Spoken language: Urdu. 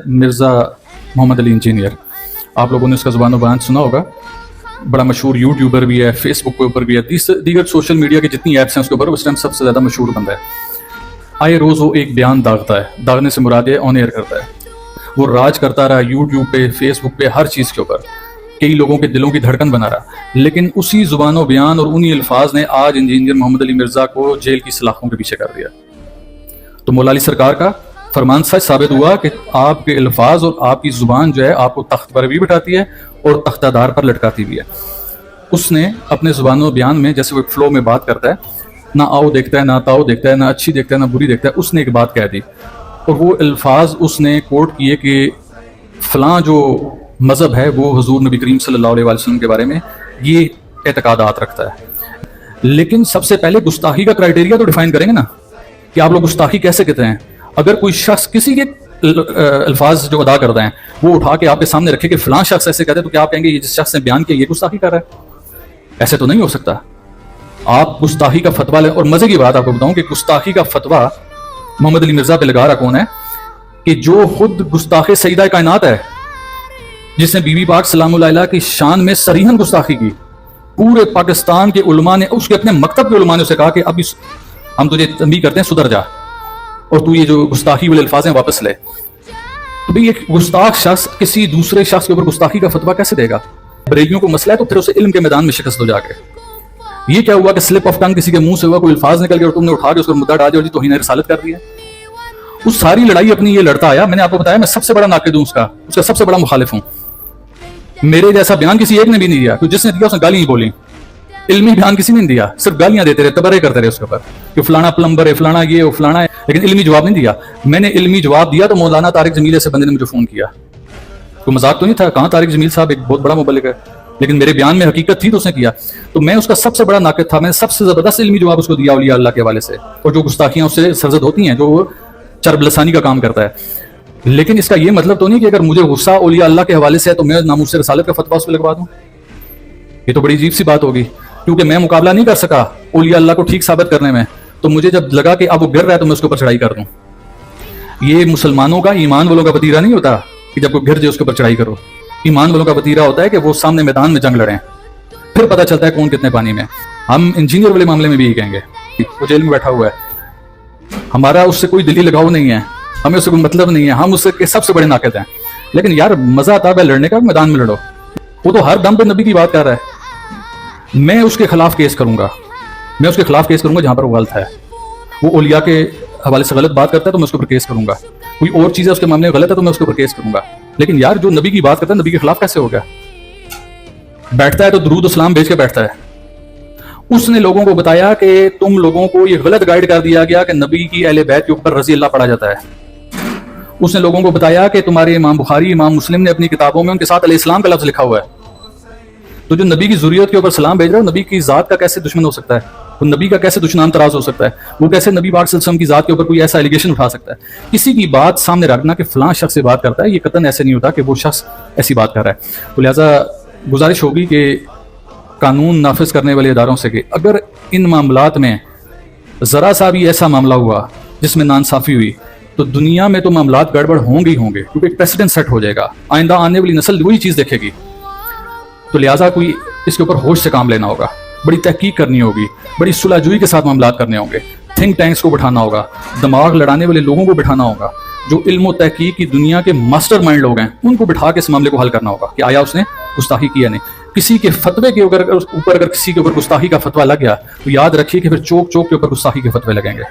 مرزا محمد علی انجینئر، آپ لوگوں نے اس کا زبان و بیان سنا ہوگا، بڑا مشہور یوٹیوبر بھی ہے، فیس بک کے اوپر بھی ہے، دیگر سوشل میڈیا کی جتنی ایپس ہیں اس کے اوپر اس ٹائم سب سے زیادہ مشہور بندہ ہے۔ آئے روز وہ ایک بیان داغتا ہے، داغنے سے مراد آن ایئر کرتا ہے، وہ راج کرتا رہا یوٹیوب پہ، فیس بک پہ، ہر چیز کے اوپر، کئی لوگوں کے دلوں کی دھڑکن بنا رہا، لیکن اسی زبان و بیان اور انہی الفاظ نے آج انجینئر محمد علی مرزا کو جیل کی سلاخوں کے پیچھے کر دیا۔ تو مولا علی سرکار کا فرمان سچ ثابت ہوا کہ آپ کے الفاظ اور آپ کی زبان جو ہے آپ کو تخت پر بھی بٹھاتی ہے اور تختہ دار پر لٹکاتی بھی ہے۔ اس نے اپنے زبان و بیان میں جیسے وہ فلو میں بات کرتا ہے، نہ آؤ دیکھتا ہے، نہ تاؤ دیکھتا ہے، نہ اچھی دیکھتا ہے، نہ بری دیکھتا ہے، اس نے ایک بات کہہ دی اور وہ الفاظ اس نے کوٹ کیے کہ فلاں جو مذہب ہے وہ حضور نبی کریم صلی اللہ علیہ وسلم کے بارے میں یہ اعتقادات رکھتا ہے۔ لیکن سب سے پہلے گستاخی کا کرائٹیریا تو ڈیفائن کریں گے نا کہ آپ لوگ گستاخی کیسے کہتے ہیں۔ اگر کوئی شخص کسی کے الفاظ جو ادا کرتا ہے وہ اٹھا کے آپ کے سامنے رکھے کہ فلاں شخص ایسے کہتے ہیں، تو کیا آپ کہیں گے یہ جس شخص نے بیان کیا یہ گستاخی کر رہا ہے؟ ایسے تو نہیں ہو سکتا۔ آپ گستاخی کا فتویٰ لیں، اور مزے کی بات آپ کو بتاؤں کہ گستاخی کا فتویٰ محمد علی مرزا پہ لگا رہا کون ہے کہ جو خود گستاخ سیدہ کائنات ہے، جس نے بی بی پاک سلام اللہ علیہ کی شان میں صریحاً گستاخی کی۔ پورے پاکستان کے علماء نے، اس کے اپنے مکتب کے علماء نے اسے کہا کہ اب ہم تجھے تنبیہ کرتے ہیں سدھر جا اور تو یہ جو گستاخی والے الفاظ ہیں واپس لے۔ تو بھئی ایک گستاخ شخص کسی دوسرے شخص کے اوپر گستاخی کا فتویٰ کیسے دے گا؟ بریلیوں کو مسئلہ ہے تو پھر اسے علم کے میدان میں شکست دو جا کے۔ یہ کیا ہوا کہ سلپ آف ٹنگ کسی کے منہ سے ہوا، کوئی الفاظ نکل گئے اور تم نے اٹھا کے اس کو مدعا ڈال دیا اور جی توہین رسالت کر دیا۔ اس ساری لڑائی اپنی یہ لڑتا آیا، میں نے آپ کو بتایا میں سب سے بڑا ناقد ہوں، اس کا سب سے بڑا مخالف ہوں۔ میرے جیسا بیان کسی ایک نے بھی نہیں دیا، کیونکہ جس نے دیا اس نے گالیاں ہی بولی، علمی بیان کسی نے نہیں دیا، صرف گالیاں دیتے رہے، تبرے کرتے رہے اس کے اوپر کہ فلانا پلمبر ہے، فلانا یہ ہے، فلانا ہے، لیکن علمی جواب نہیں دیا۔ میں نے علمی جواب دیا تو مولانا طارق جمیل سے بندے نے مجھے فون کیا، کوئی مذاق تو نہیں تھا، کہاں طارق جمیل صاحب ایک بہت بڑا مبلغ ہے، لیکن میرے بیان میں حقیقت تھی تو اس نے کیا۔ تو میں اس کا سب سے بڑا ناقد تھا، میں نے سب سے زبردست علمی جواب اس کو دیا اولیاء اللہ کے حوالے سے، اور جو گستاخیاں اس سے سرزد ہوتی ہیں، جو وہ چرب لسانی کا کام کرتا ہے۔ لیکن اس کا یہ مطلب تو نہیں کہ اگر مجھے غصہ اولیاء اللہ کے حوالے سے ہے تو میں ناموس رسالت کا فتویٰ اس پہ لگوا دوں۔ یہ تو بڑی عجیب سی بات ہوگی، کیونکہ میں مقابلہ نہیں کر سکا اولیاء اللہ کو ٹھیک ثابت کرنے میں، تو مجھے جب لگا کہ اب وہ گر رہا ہے تو میں اس کے اوپر چڑھائی کر دوں۔ یہ مسلمانوں کا، ایمان والوں کا وتیرہ نہیں ہوتا کہ جب کوئی گر جائے اس کے اوپر چڑھائی کرو۔ ایمان والوں کا وتیرہ ہوتا ہے کہ وہ سامنے میدان میں جنگ لڑیں، پھر پتہ چلتا ہے کون کتنے پانی میں۔ ہم انجینئر والے معاملے میں بھی یہی کہیں گے، وہ جیل میں بیٹھا ہوا ہے، ہمارا اس سے کوئی دلی لگاؤ نہیں ہے، ہمیں اس سے کوئی مطلب نہیں ہے، ہم اس کے سب سے بڑے ناقد ہیں، لیکن یار مزہ آتا ہے لڑنے کا، میدان میں لڑو۔ وہ تو ہر دم پہ نبی کی بات کر رہا ہے، میں اس کے خلاف کیس کروں گا، میں اس کے خلاف کیس کروں گا جہاں پر وہ غلط ہے۔ وہ اولیاء کے حوالے سے غلط بات کرتا ہے تو میں اس کے اوپر کیس کروں گا، کوئی اور چیز ہے اس کے معاملے میں غلط ہے تو میں اس کے اوپر کیس کروں گا، لیکن یار جو نبی کی بات کرتا ہے نبی کے خلاف کیسے ہوگا؟ بیٹھتا ہے تو درود و سلام بھیج کے بیٹھتا ہے۔ اس نے لوگوں کو بتایا کہ تم لوگوں کو یہ غلط گائیڈ کر دیا گیا کہ نبی کی اہل بیت کے اوپر رضی اللہ پڑھا جاتا ہے۔ اس نے لوگوں کو بتایا کہ تمہارے امام بخاری، امام مسلم نے اپنی کتابوں میں ان کے ساتھ علیہ السلام کا لفظ لکھا ہوا ہے، تو جو نبی کی ذریت کے اوپر سلام بھیج رہا ہے نبی کی ذات کا کیسے دشمن ہو سکتا ہے؟ وہ نبی کا کیسے دشنام تراز ہو سکتا ہے؟ وہ کیسے نبی پاک صلی اللہ علیہ وسلم کی ذات کے اوپر کوئی ایسا ایلیگیشن اٹھا سکتا ہے؟ کسی کی بات سامنے رکھنا کہ فلاں شخص سے بات کرتا ہے، یہ قطعاً ایسے نہیں ہوتا کہ وہ شخص ایسی بات کر رہا ہے۔ تو لہٰذا گزارش ہوگی کہ قانون نافذ کرنے والے اداروں سے کہ اگر ان معاملات میں ذرا سا بھی ایسا معاملہ ہوا جس میں ناانصافی ہوئی تو دنیا میں تو معاملات گڑبڑ ہوں گے کیونکہ ایک پریسیڈنٹ سیٹ ہو جائے گا، آئندہ آنے والی نسل وہی چیز دیکھے گی۔ تو لہٰذا کوئی اس کے اوپر ہوش سے کام لینا ہوگا، بڑی تحقیق کرنی ہوگی، بڑی صلح جوئی کے ساتھ معاملات کرنے ہوں گے، تھنک ٹینکس کو بٹھانا ہوگا، دماغ لڑانے والے لوگوں کو بٹھانا ہوگا، جو علم و تحقیق کی دنیا کے ماسٹر مائنڈ لوگ ہیں ان کو بٹھا کے اس معاملے کو حل کرنا ہوگا کہ آیا اس نے گستاخی کیا نہیں۔ کسی کے فتوے کے اوپر اگر کسی کے اوپر گستاخی کا فتویٰ لگ گیا تو یاد رکھیے کہ پھر چوک چوک کے اوپر گستاخی کے فتوے لگیں گے۔